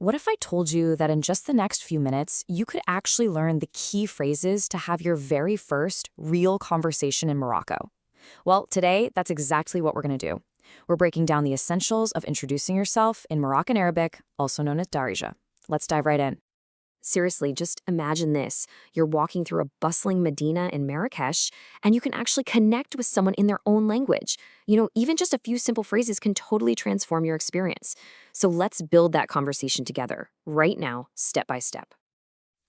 What if I told you that in just the next few minutes, you could actually learn the key phrases to have your very first real conversation in Morocco? Well, today, that's exactly what we're going to do. We're breaking down the essentials of introducing yourself in Moroccan Arabic, also known as Darija. Let's dive right in. Seriously, just imagine this. You're walking through a bustling Medina in Marrakesh, and you can actually connect with someone in their own language. Even just a few simple phrases can totally transform your experience. So let's build that conversation together, right now, step by step.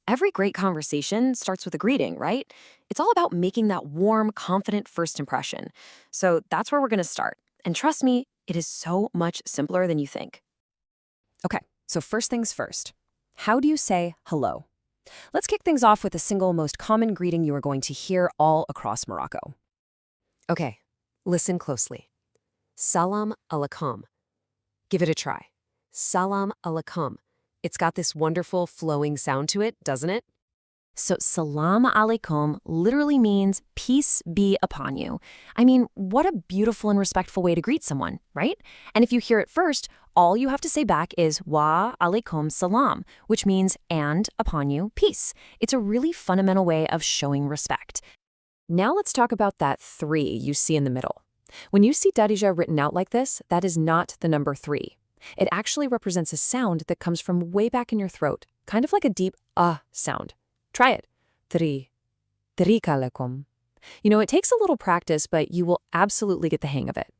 Every great conversation starts with a greeting, right? It's all about making that warm, confident first impression. So that's where we're going to start. And trust me, it is so much simpler than you think. Okay, so first things first. How do you say hello? Let's kick things off with the single most common greeting you are going to hear all across Morocco. Okay, listen closely. Salam alaikum. Give it a try. Salam alaikum. It's got this wonderful flowing sound to it, doesn't it? So salam alaikum literally means peace be upon you. I mean, what a beautiful and respectful way to greet someone, right? And if you hear it first, all you have to say back is wa alaikum salam, which means and upon you, peace. It's a really fundamental way of showing respect. Now let's talk about that 3 you see in the middle. When you see Darija written out like this, that is not the number 3. It actually represents a sound that comes from way back in your throat, kind of like a deep sound. Try it. Three. Lakum. It takes a little practice, but you will absolutely get the hang of it.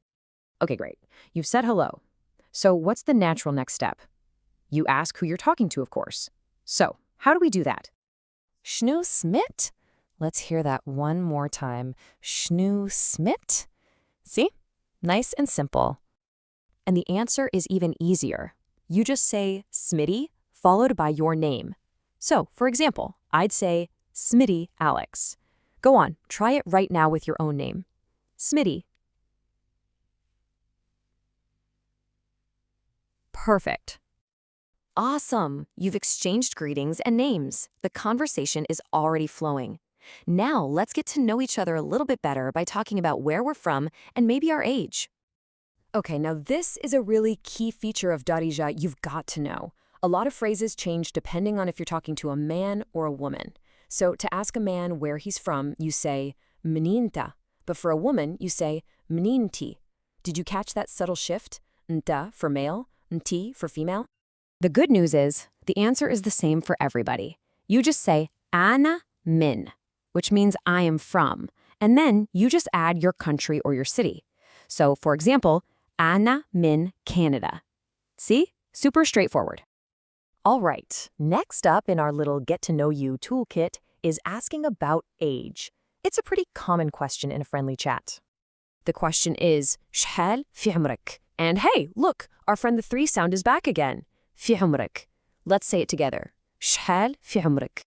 Okay, great. You've said hello. So what's the natural next step? You ask who you're talking to, of course. So how do we do that? Shnu smit? Let's hear that one more time. Shnu smit? See? Nice and simple. And the answer is even easier. You just say Smitty followed by your name. So, for example, I'd say Smitty Alex. Go on, try it right now with your own name. Smitty. Perfect. Awesome! You've exchanged greetings and names. The conversation is already flowing. Now let's get to know each other a little bit better by talking about where we're from and maybe our age. Okay, now this is a really key feature of Darija you've got to know. A lot of phrases change depending on if you're talking to a man or a woman. So to ask a man where he's from, you say mninta, but for a woman, you say mninti. Did you catch that subtle shift? Nta for male, nti for female. The good news is the answer is the same for everybody. You just say ana min, which means I am from, and then you just add your country or your city. So for example, ana min Canada. See? Super straightforward. All right, next up in our little Get to Know You toolkit is asking about age. It's a pretty common question in a friendly chat. The question is, shhal fi umrik? And hey, look, our friend the 3 sound is back again. Fi umrik. Let's say it together. Shhal fi umrik.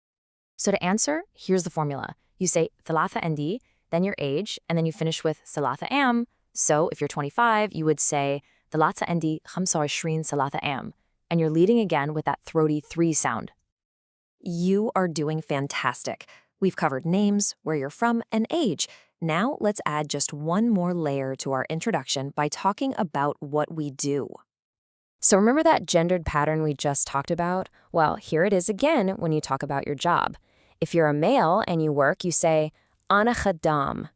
So to answer, here's the formula. You say thalatha andi, then your age, and then you finish with thalatha am. So if you're 25, you would say thalatha andi 25 thalatha am. And you're leading again with that throaty 3 sound. You are doing fantastic. We've covered names, where you're from, and age. Now let's add just one more layer to our introduction by talking about what we do. So remember that gendered pattern we just talked about? Well, here it is again when you talk about your job. If you're a male and you work, you say ana khaddam.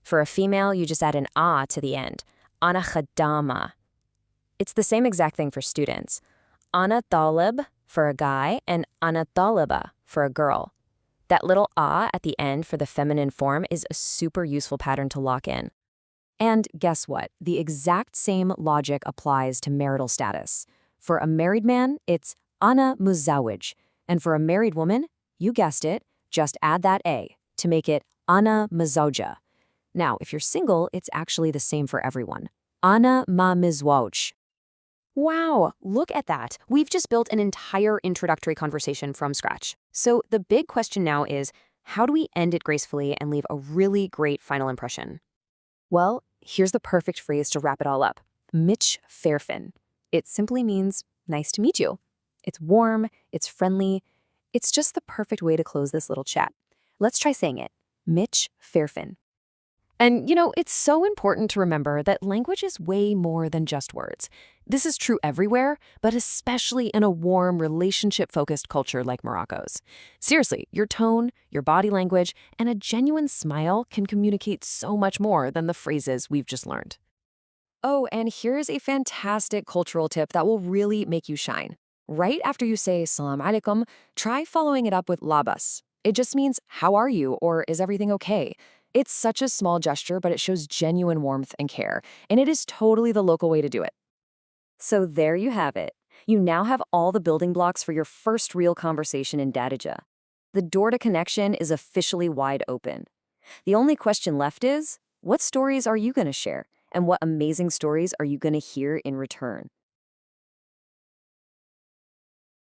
For a female, you just add an a to the end. Ana khaddama. It's the same exact thing for students. Ana talib for a guy and ana taliba for a girl. That little a at the end for the feminine form is a super useful pattern to lock in. And guess what? The exact same logic applies to marital status. For a married man, it's ana muzawij. And for a married woman, you guessed it, just add that a to make it ana muzawja. Now, if you're single, it's actually the same for everyone. Ana ma mizwaj. Wow, look at that. We've just built an entire introductory conversation from scratch. So the big question now is, how do we end it gracefully and leave a really great final impression? Well, here's the perfect phrase to wrap it all up. Mich fairfin. It simply means nice to meet you. It's warm, it's friendly. It's just the perfect way to close this little chat. Let's try saying it. Mich fairfin. And, it's so important to remember that language is way more than just words. This is true everywhere, but especially in a warm, relationship focused culture like Morocco's. Seriously, your tone, your body language, and a genuine smile can communicate so much more than the phrases we've just learned. Oh, and here's a fantastic cultural tip that will really make you shine. Right after you say salam alaikum, try following it up with labas. It just means, how are you, or is everything okay? It's such a small gesture, but it shows genuine warmth and care, and it is totally the local way to do it. So there you have it. You now have all the building blocks for your first real conversation in Darija. The door to connection is officially wide open. The only question left is, what stories are you going to share? And what amazing stories are you going to hear in return?